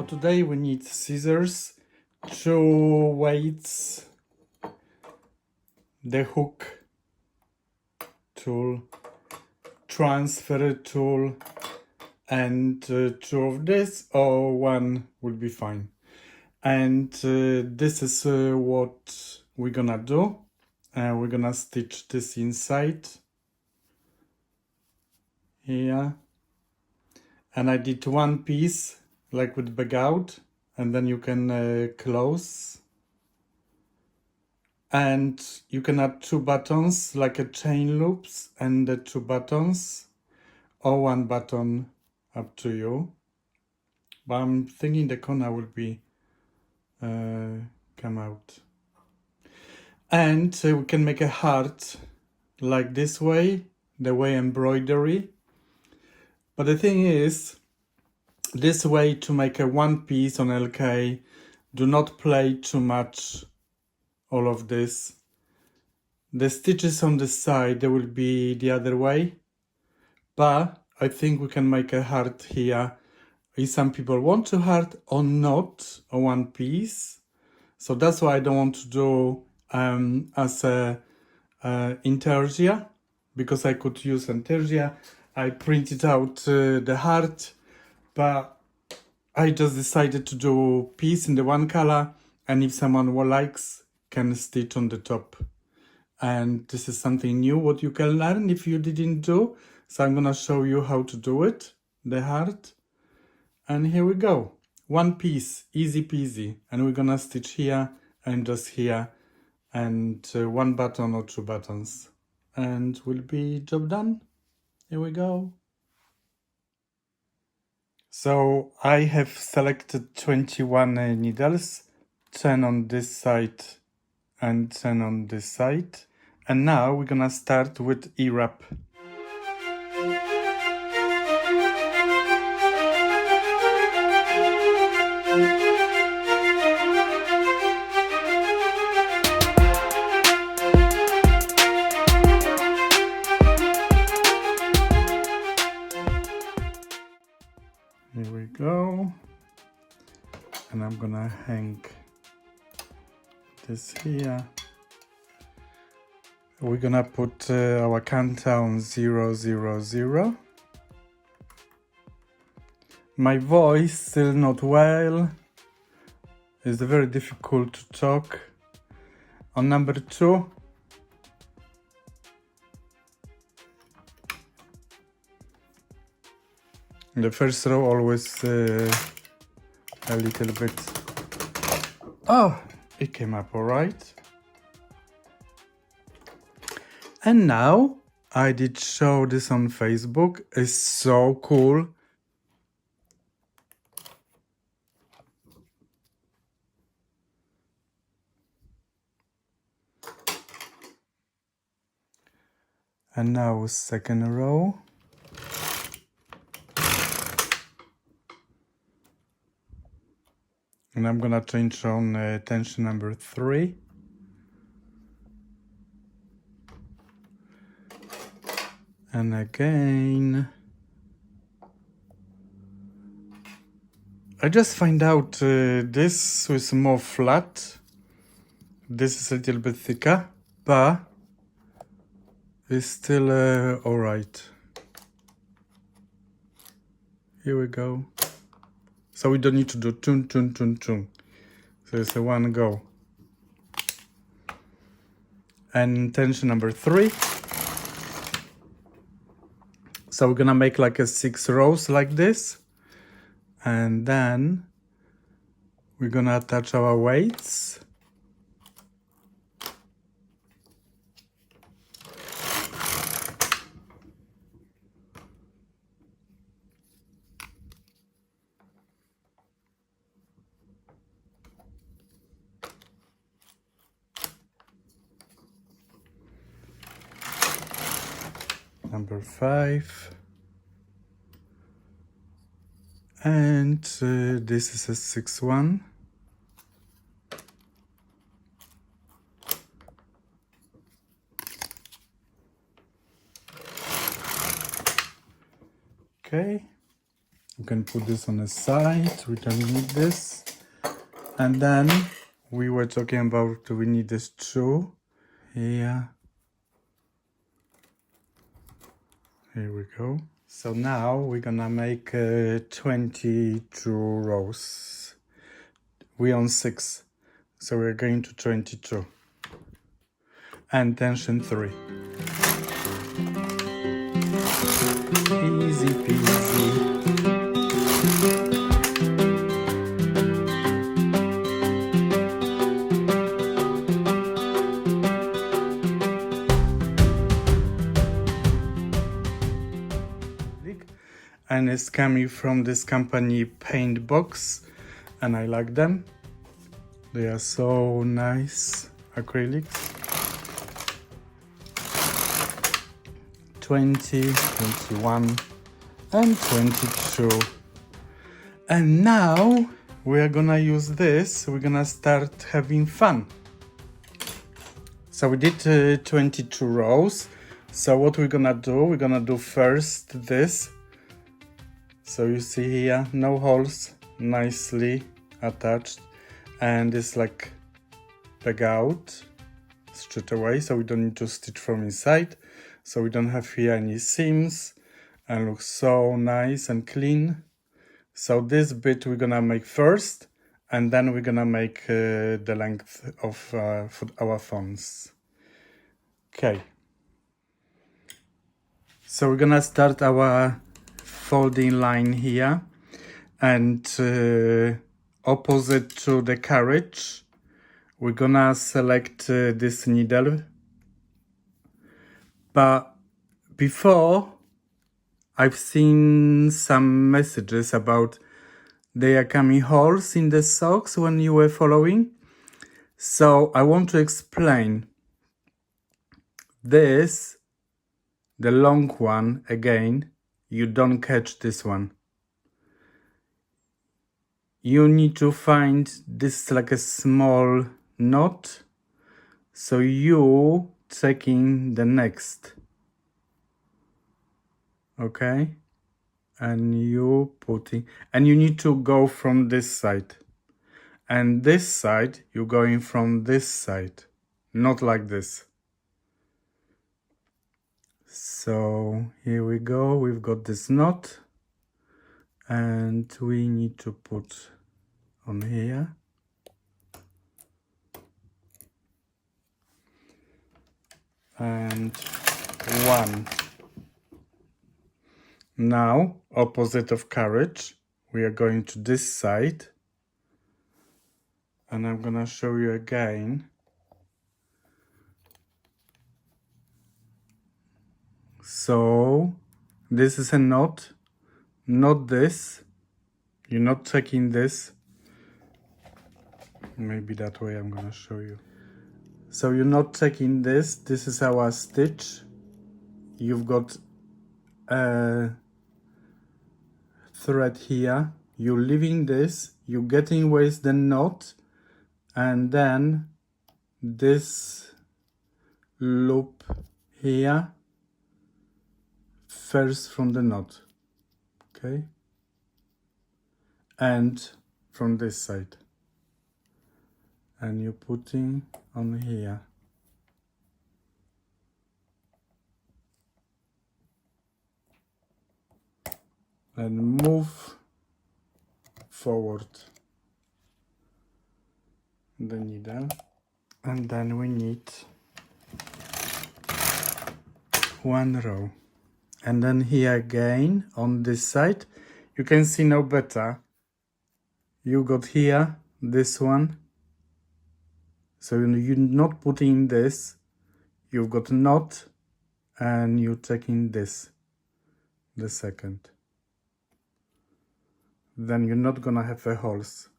today we need scissors, 2 weights, the hook tool, transfer tool, and 2 of this, or 1 will be fine. And this is what we're gonna do. We're gonna stitch this inside here, and I did 1 piece like with bag out, and then you can close, and you can add 2 buttons like a chain loops, and the 2 buttons, or 1 button, up to you. But I'm thinking the corner will be come out, and we can make a heart like this way, the way embroidery. But the thing is, this way to make a 1 piece on LK, do not play too much all of this. The stitches on the side, they will be the other way, but I think we can make a heart here if some people want to heart or not, a 1 piece. So that's why I don't want to do as a intarsia, because I could use intarsia. I printed out the heart, but I just decided to do piece in the 1 color, and if someone likes, can stitch on the top. And this is something new what you can learn if you didn't do. So I'm gonna show you how to do it, the heart. And here we go, 1 piece, easy peasy. And we're gonna stitch here and just here, and 1 button or 2 buttons, and will be job done. Here we go. So I have selected 21 needles, 10 on this side and 10 on this side. And now we're gonna start with E-wrap. Here we go. And I'm gonna hang this here. We're gonna put our countdown 0, 0, 0. My voice still not well. It's very difficult to talk. On number 2, the first row always a little bit. Oh, it came up all right. And now I did show this on Facebook. It's so cool. And now 2nd row. And I'm gonna change on tension number 3. And again, I just find out this was more flat. This is a little bit thicker, but it's still all right. Here we go. So we don't need to do tune, tune, tune, tune. So it's a 1 go. And tension number 3. So we're gonna make like a 6 rows like this, and then we're gonna attach our weights. Number 5. And this is a 6th one. Okay, We can put this on the side, we don't need this. And then we were talking about we need this too. Here we go. So now we're gonna make 22 rows. We're on 6, so we're going to 22. And tension 3. Easy peasy. And it's coming from this company Paint Box, and I like them. They are so nice acrylics. 20, 21 and 22. And now we are gonna use this, we're gonna start having fun. So we did 22 rows. So what we're gonna do first this. So you see here, no holes, nicely attached, and it's like peg out straight away, so we don't need to stitch from inside. So we don't have here any seams, and looks so nice and clean. So this bit we're gonna make first, and then we're gonna make the length of our fonts. Okay. So we're gonna start our folding line here, and opposite to the carriage we're gonna select this needle. But before, I've seen some messages about there are coming holes in the socks when you were following, so I want to explain this, the long one. Again, you don't catch this one. You need to find this like a small knot, so you taking the next, okay, and you putting, and you need to go from this side, and this side you're going from this side, not like this. So here we go, we've got this knot, and we need to put on here. And 1. Now, opposite of carriage, we are going to this side, and I'm gonna show you again. So this is a knot, not this. You're not checking this. Maybe that way I'm gonna show you. So you're not checking this. This is our stitch. You've got a thread here. You're leaving this. You're getting with the knot, and then this loop here first from the knot, okay, and from this side, and you're putting on here, and move forward the needle, and then we need 1 row. And then here again on this side, you can see now better. You got here this one, so you're not putting this, you've got a knot, and you're taking this, the second. Then you're not gonna have a holes.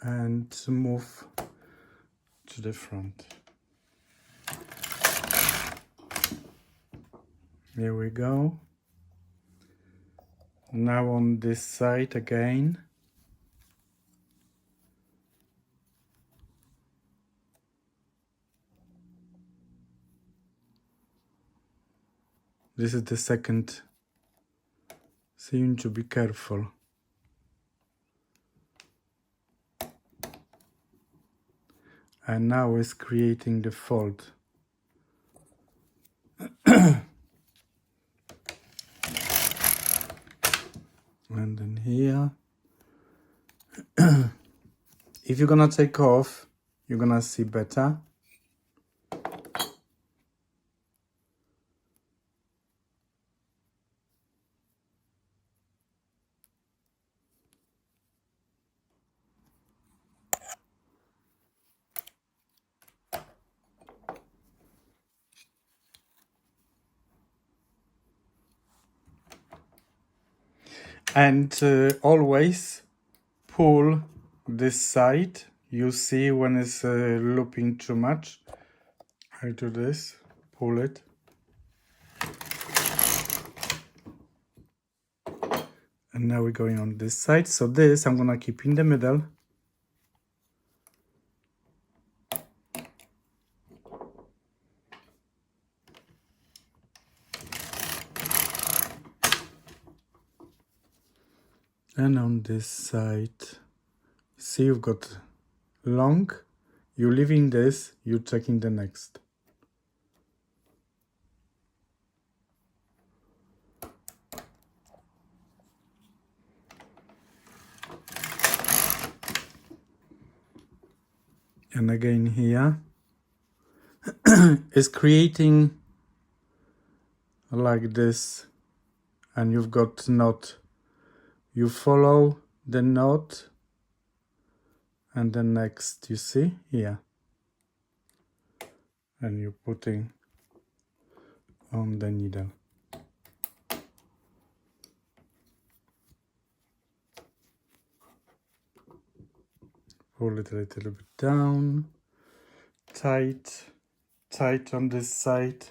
And move to the front. Here we go. Now on this side again. This is the second, so you need to be careful. And now it's creating the fold. And then here. If you're gonna take off, you're gonna see better. And always pull this side. You see when it's looping too much. I do this, pull it. And now we're going on this side. So this I'm gonna keep in the middle. And on this side, see you've got long, you're leaving this, you're checking the next. And again here, it's creating like this, and you've got knot. You follow the knot, and then next, you see here, and you're putting on the needle. Pull it a little bit down, tight on this side.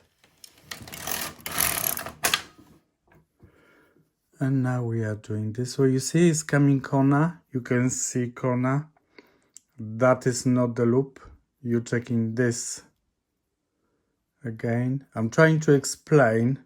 And now we are doing this. So you see it's coming corner, you can see corner. That is not the loop. You're checking this again. I'm trying to explain.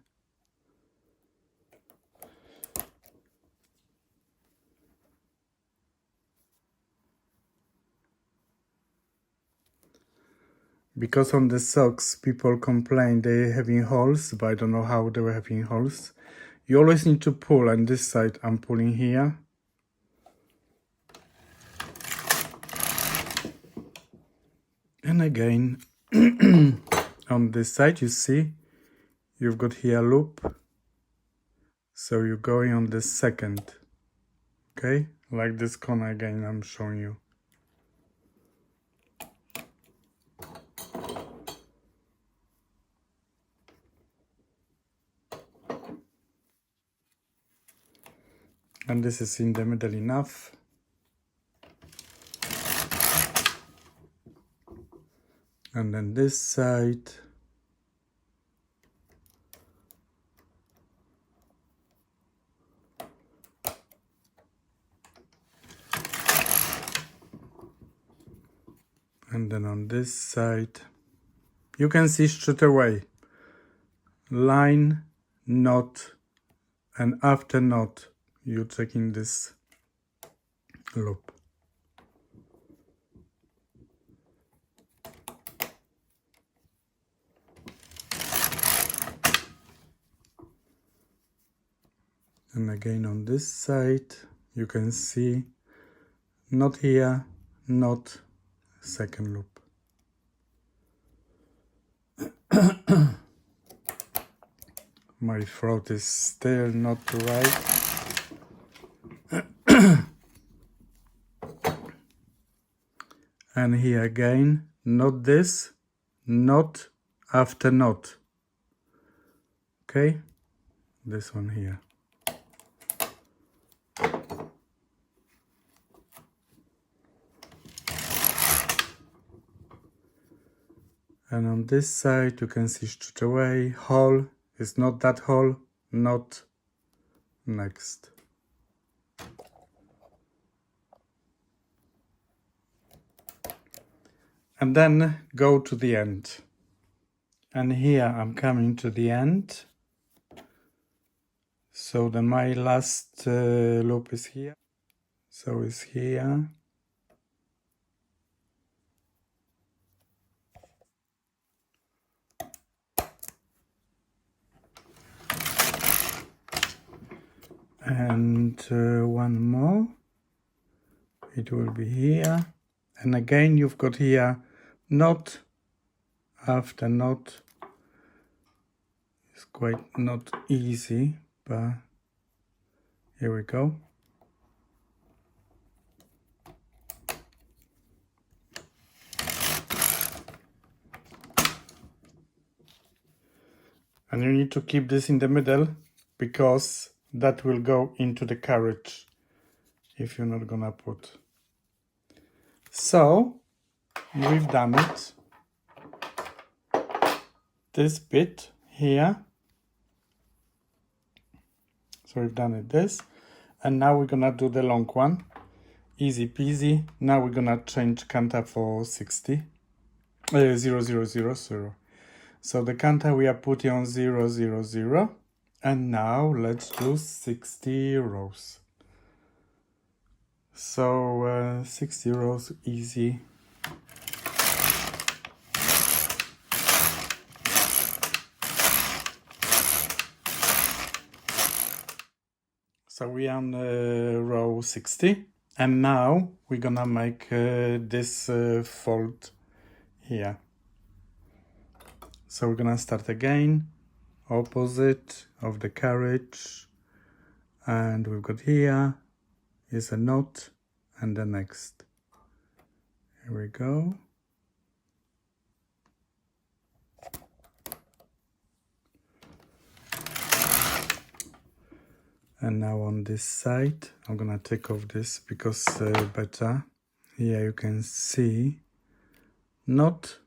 Because on the socks, people complain they're having holes, but I don't know how they were having holes. You always need to pull, and this side I'm pulling here. And again, on this side, you see, you've got here a loop. So you're going on the second, okay? Like this corner again, I'm showing you. And this is in the middle enough. And then this side. And then on this side, you can see straight away, line, knot, and after knot, you're checking this loop. And again on this side, you can see knot here, knot, second loop. My throat is still not right. And here again, not this, knot after knot. Okay, this one here. And on this side, you can see straight away, hole is not that hole, not next. And then go to the end. And here I'm coming to the end. So then my last loop is here. So it's here. And one more. It will be here. And again you've got here knot after knot. It's quite not easy, but here we go. And you need to keep this in the middle because that will go into the carriage if you're not gonna put. So we've done it. This bit here. So we've done it this. And now we're gonna do the long one. Easy peasy. Now we're gonna change canta for 60. 0, 0, 0, 0. So the canta we are putting on 0, 0, 0. And now let's do 60 rows. So 60 rows, easy. So we are on row 60, and now we're gonna make this fold here. So we're gonna start again, opposite of the carriage, and we've got here is a knot and the next. Here we go. And now on this side, I'm gonna take off this because better. Here you can see knot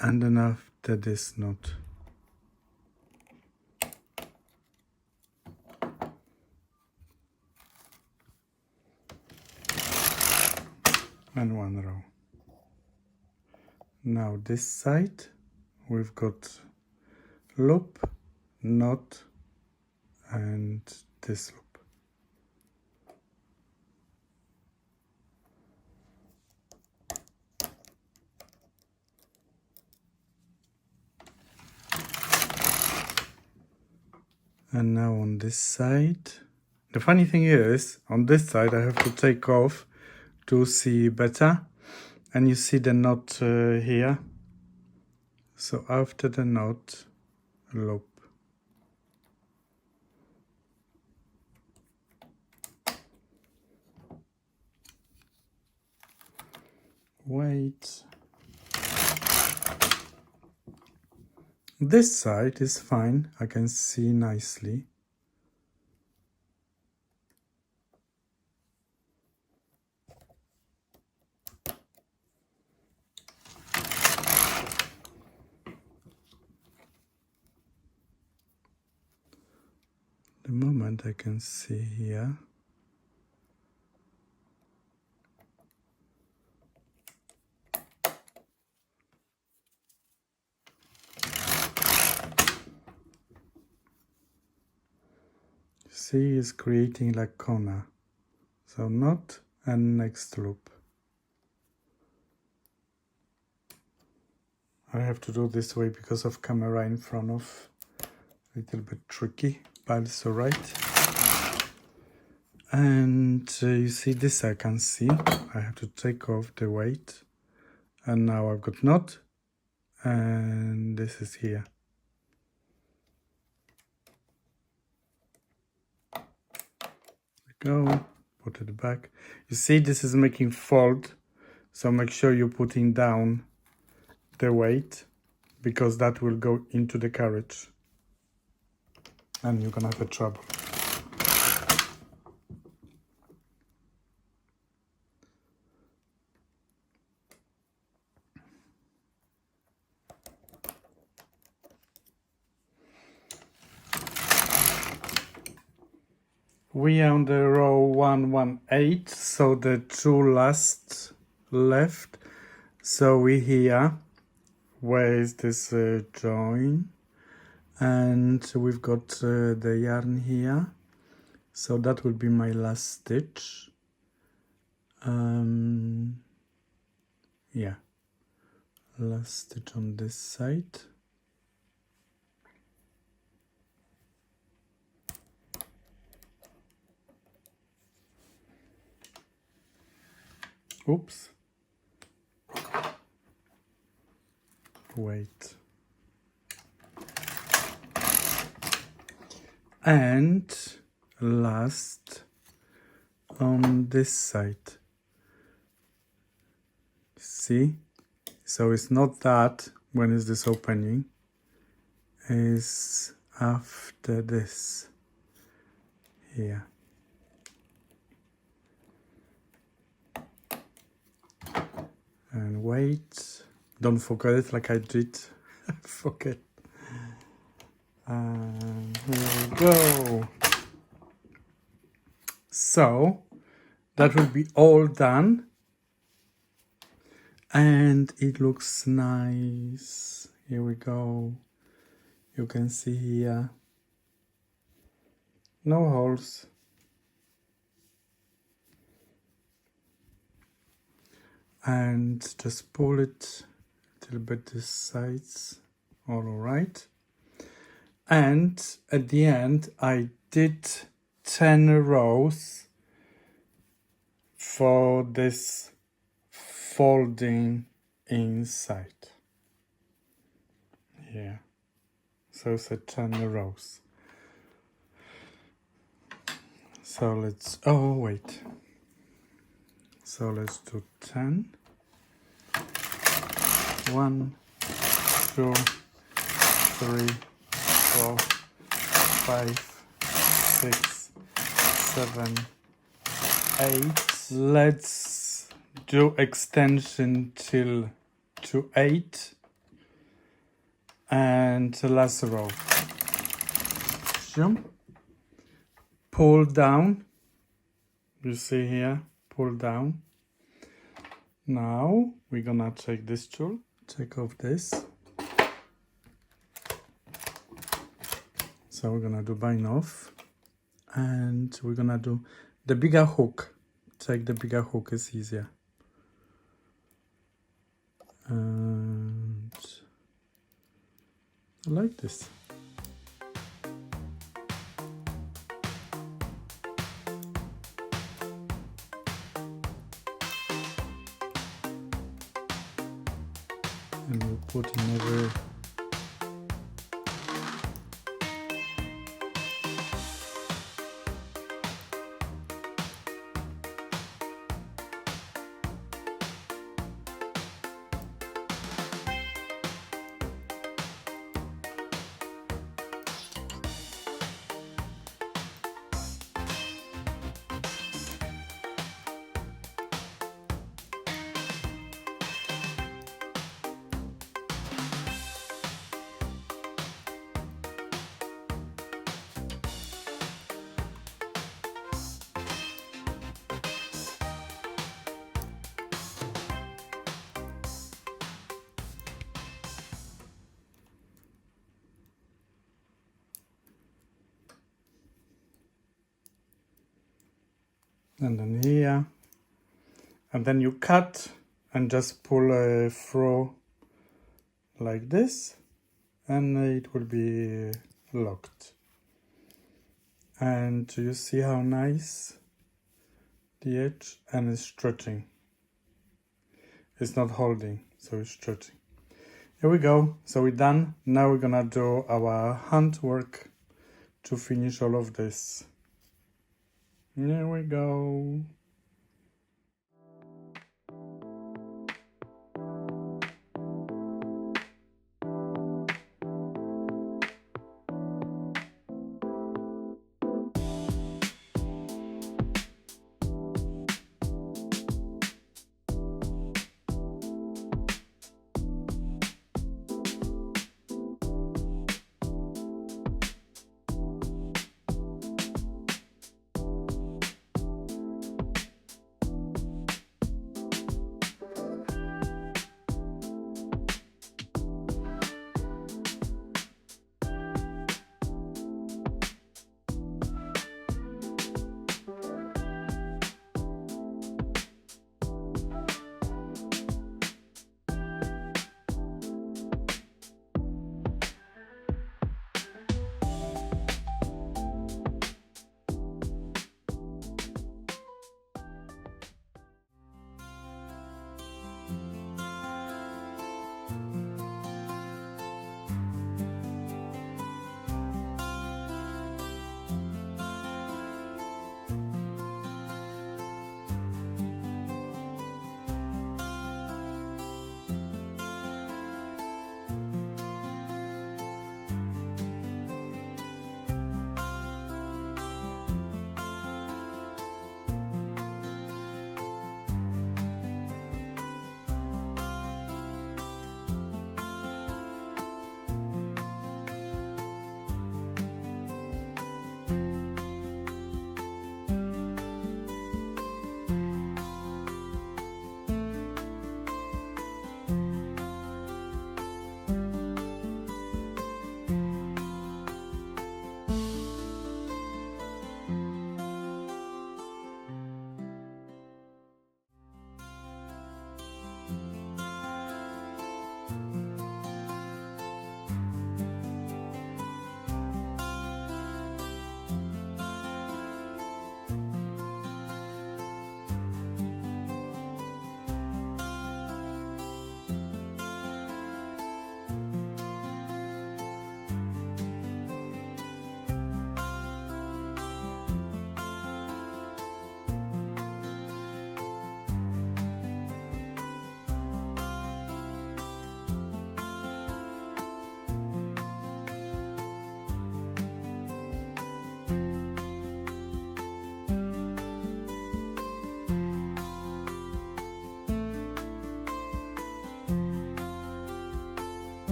and then after this knot. And one row. Now this side, we've got loop, knot, and this loop. And now on this side, the funny thing is, on this side I have to take off to see better, and you see the knot here. So after the knot, loop. Wait. This side is fine, I can see nicely. The moment I can see here. See, is creating like corner. So knot and next loop. I have to do this way because of camera in front of. A little bit tricky, but it's alright. And you see this I can see. I have to take off the weight. And now I've got knot. And this is here. Go, put it back. You see this is making fold. So make sure you're putting down the weight because that will go into the carriage. And you're gonna have a trouble. We are on the row 118, so the two last left. So we here, where is this join? and we've got the yarn here, so that will be my last stitch. Yeah, last stitch on this side. Oops. Wait. And last on this side. See? So it's not that when is this opening, is after this here. And wait, don't forget it like I did. Forget. And here we go. So that will be all done. And it looks nice. Here we go. You can see here. No holes. And just pull it a little bit this sides. All right. And at the end I did 10 rows for this folding inside. Yeah. So it's a 10 rows. So let's, oh wait. So let's do 10. 1, 2, 3, 4, 5, 6, 7, 8. Let's do extension till to 8 and the last row. Pull down. You see here, pull down. Now we're gonna take this tool, take off this. So we're gonna do bind off, and we're gonna do the bigger hook. Take the bigger hook, is easier. And I like this. And we'll put in every and then here, and then you cut and just pull through like this, and it will be locked. And you see how nice the edge, and it's stretching. It's not holding, so it's stretching. Here we go. So we're done. Now we're gonna do our handwork to finish all of this. Here we go.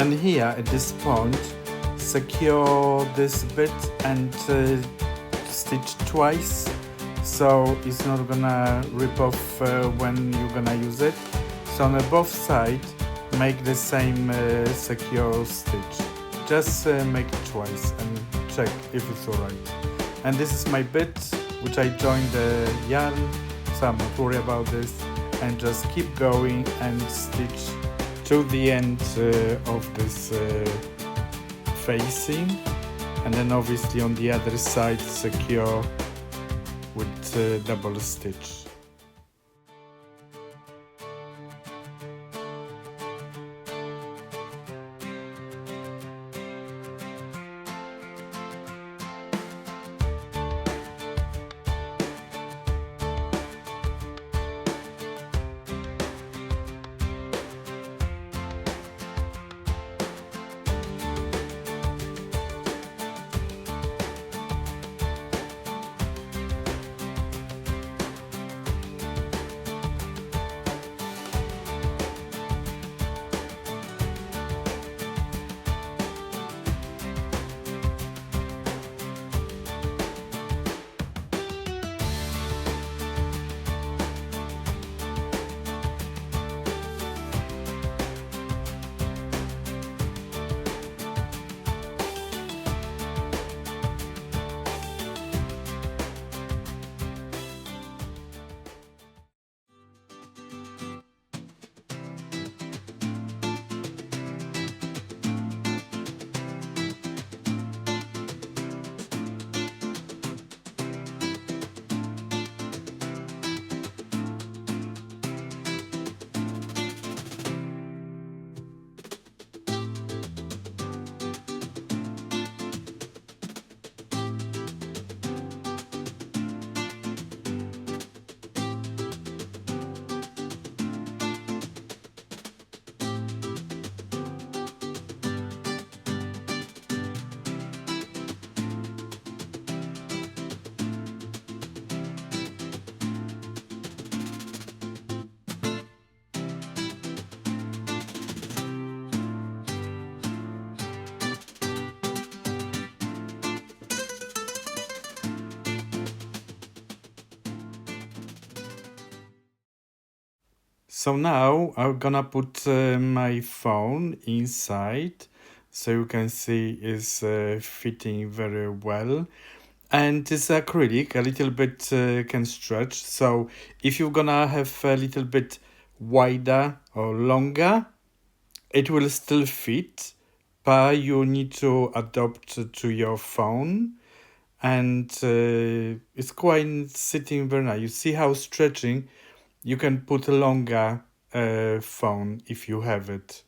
And here at this point, secure this bit and stitch twice, so it's not gonna rip off when you're gonna use it. So on both sides, make the same secure stitch. Just make it twice and check if it's alright. And this is my bit which I joined the yarn, so I'm not worried about this, and just keep going and stitch to the end of this facing, and then obviously on the other side secure with double stitch. So now I'm gonna put my phone inside, so you can see it's fitting very well. And it's acrylic, a little bit can stretch. So if you're gonna have a little bit wider or longer, it will still fit, but you need to adapt to your phone. And it's quite sitting very nice. You see how stretching. You can put a longer phone if you have it,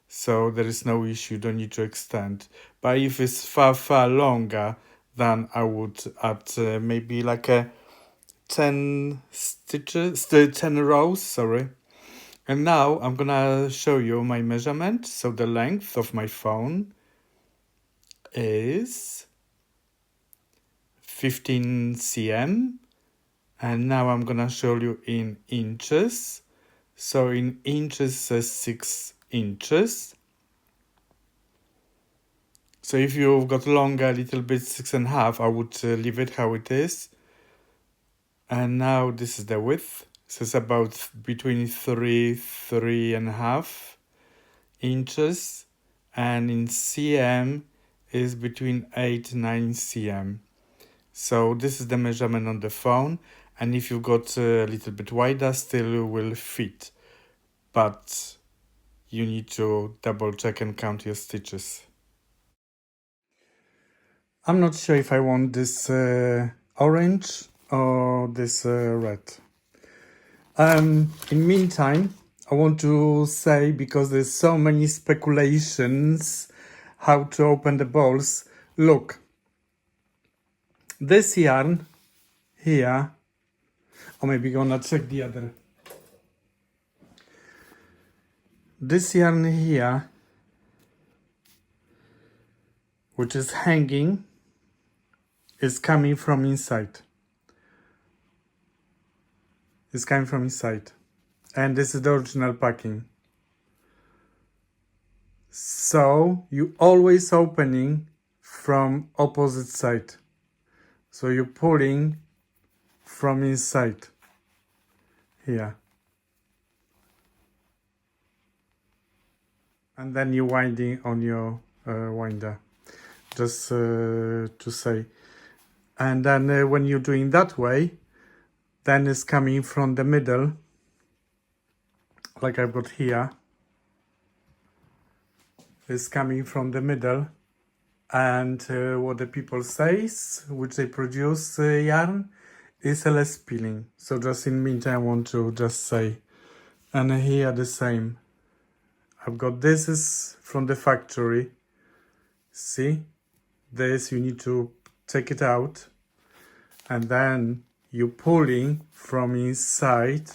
so there is no issue, don't need to extend. But if it's far longer, then I would add maybe like a 10 stitches, 10 rows, sorry. And now I'm gonna show you my measurement. So the length of my phone is 15 cm. And now I'm gonna show you in inches. So in inches says 6 inches. So if you've got longer, a little bit 6.5, I would leave it how it is. And now this is the width. So it's about between 3.5 inches. And in cm is between 8-9 cm. So this is the measurement on the phone. And if you've got a little bit wider, still will fit. But you need to double check and count your stitches. I'm not sure if I want this orange or this red. In meantime, I want to say, because there's so many speculations how to open the balls. Look, this yarn here, or maybe gonna check the other. This yarn here, which is hanging, is coming from inside. It's coming from inside. And this is the original packing. So you always opening from opposite side. So you're pulling from inside here. And then you're winding on your winder, just to say. And then when you're doing that way, then it's coming from the middle, like I've got here. It's coming from the middle. And what the people says, which they produce yarn, is less peeling. So just in meantime, I want to just say. And here the same. I've got this is from the factory. See? This you need to take it out. And then you're pulling from inside,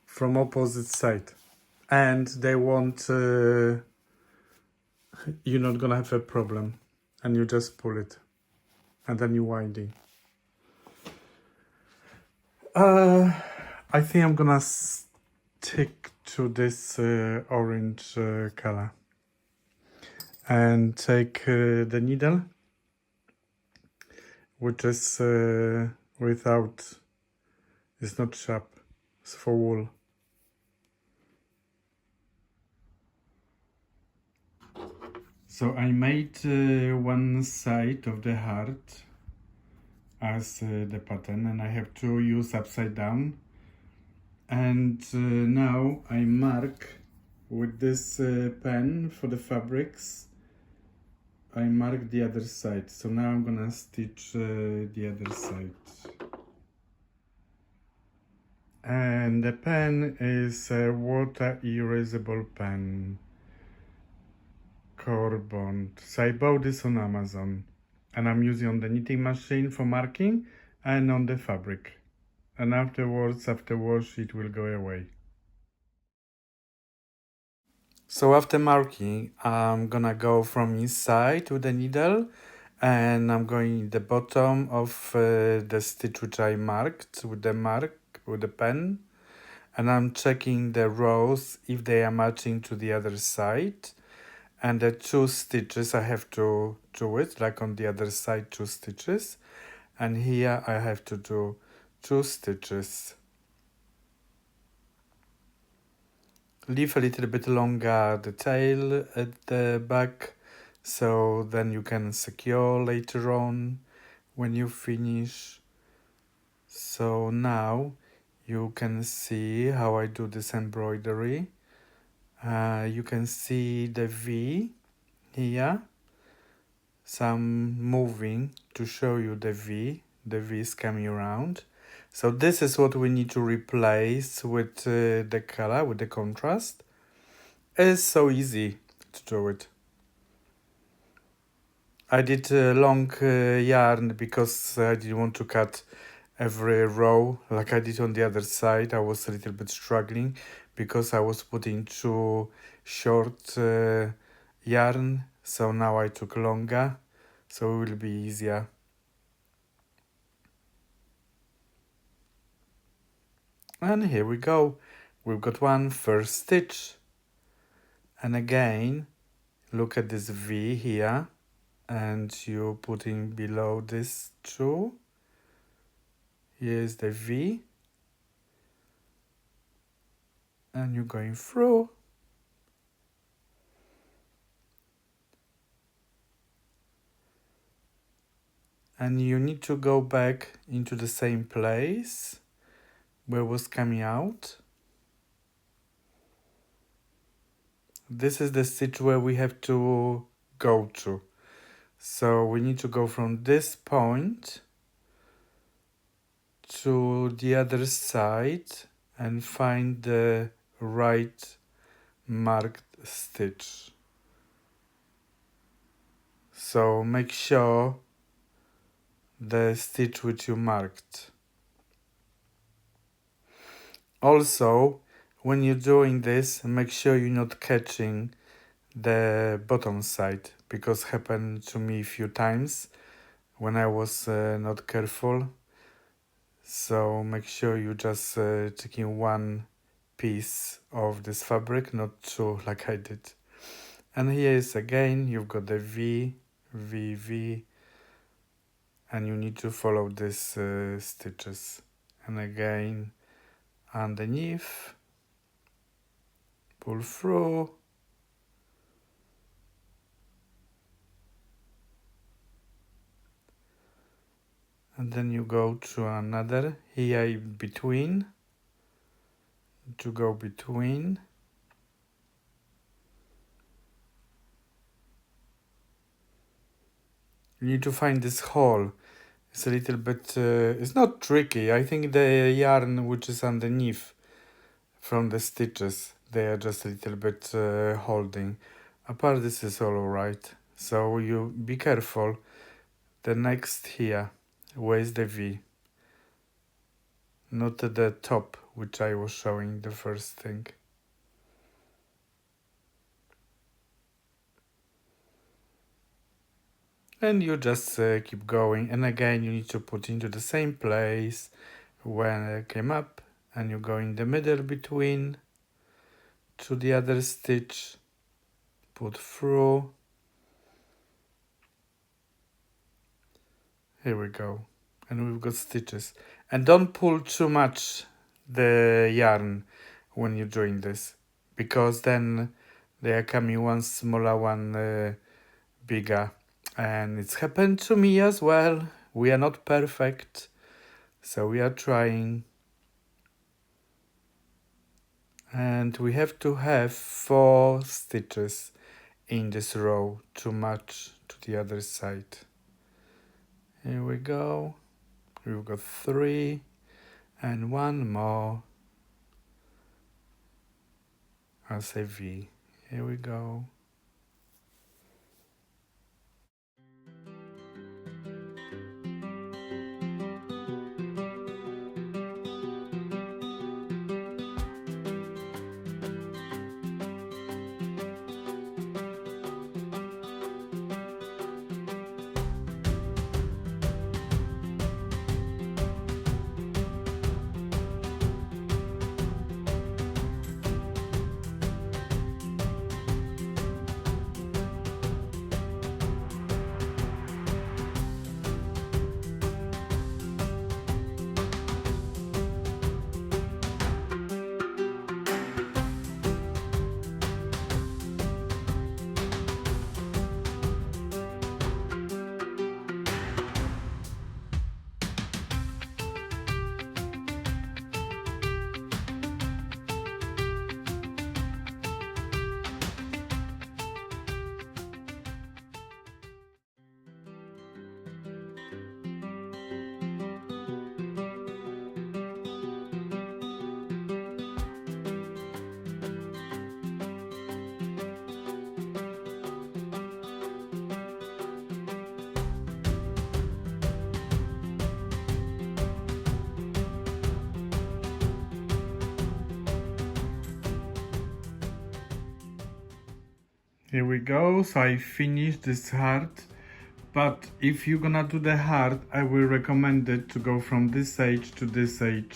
from opposite side. And they won't, you're not gonna have a problem. And you just pull it. And then you're winding. I think I'm gonna stick to this orange color. And take the needle, which is without, it's not sharp, it's for wool. So I made one side of the heart as the pattern, and I have to use upside down. And now I mark with this pen for the fabrics. I mark the other side. So now I'm gonna stitch the other side. And the pen is a water erasable pen. Core Bond. So I bought this on Amazon. And I'm using on the knitting machine for marking and on the fabric. And afterwards, after wash, it will go away. So after marking, I'm gonna go from inside with the needle, and I'm going the bottom of the stitch which I marked with the pen, and I'm checking the rows if they are matching to the other side, and the 2 stitches I have to do it, like on the other side 2 stitches, and here I have to do 2 stitches. Leave a little bit longer the tail at the back, so then you can secure later on when you finish. So now you can see how I do this embroidery. You can see the V here. So I'm moving to show you the V. The V is coming around. So this is what we need to replace with the color, with the contrast. It's so easy to do it. I did a long yarn because I didn't want to cut every row like I did on the other side. I was a little bit struggling because I was putting too short yarn. So now I took longer, so it will be easier. And here we go. We've got one first stitch. And again, look at this V here. And you putting below this 2. Here's the V. And you're going through. And you need to go back into the same place where it was coming out. This is the stitch where we have to go to. So we need to go from this point to the other side and find the right marked stitch. So make sure the stitch which you marked. Also, when you're doing this, make sure you're not catching the bottom side, because happened to me a few times when I was not careful. So make sure you just taking one piece of this fabric, not 2 like I did. And here is again, you've got the V, V, V, and you need to follow these stitches. And again, underneath, pull through, and then you go to another, here in between, to go between, you need to find this hole. It's a little bit, it's not tricky. I think the yarn which is underneath from the stitches, they are just a little bit holding. Apart, this is all right. So you be careful. The next here, where's the V? Not at the top, which I was showing the first thing. And you just keep going, and again you need to put into the same place when it came up, and you go in the middle between to the other stitch, put through, here we go, and we've got stitches. And don't pull too much the yarn when you're doing this, because then they are coming one smaller, one bigger. And it's happened to me as well. We are not perfect, so we are trying. And we have to have 4 stitches in this row to match to the other side. Here we go. We've got 3 and 1 more as a V. Here we go. Here we go. So I finished this heart, but if you're gonna do the heart, I will recommend it to go from this edge to this edge,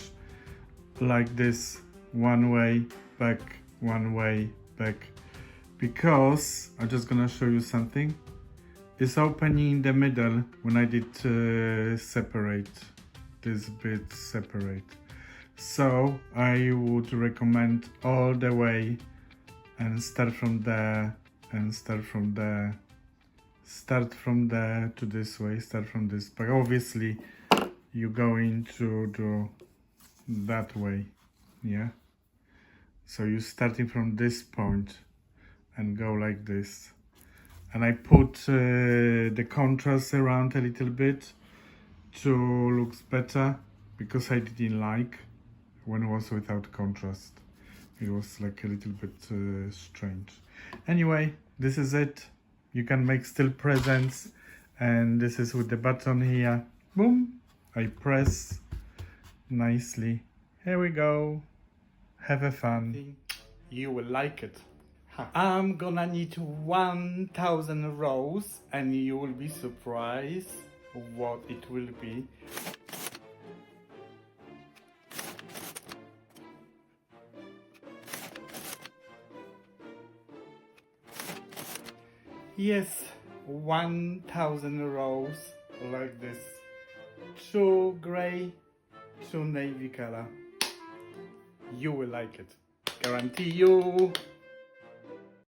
like this, one way back, one way back, because I'm just gonna show you something. It's opening in the middle when I did separate this bit separate. So I would recommend all the way and start from there and start from there, start from there to this way, start from this, but obviously you're going to do that way, yeah? So you're starting from this point and go like this. And I put the contrast around a little bit to looks better, because I didn't like when it was without contrast. It was like a little bit strange. Anyway, this is it. You can make still presents, and this is with the button here. Boom! I press nicely. Here we go. Have a fun. You will like it. I'm gonna need 1000 rows, and you will be surprised what it will be. Yes, 1000 rows like this. 2 gray, 2 navy color. You will like it. Guarantee you.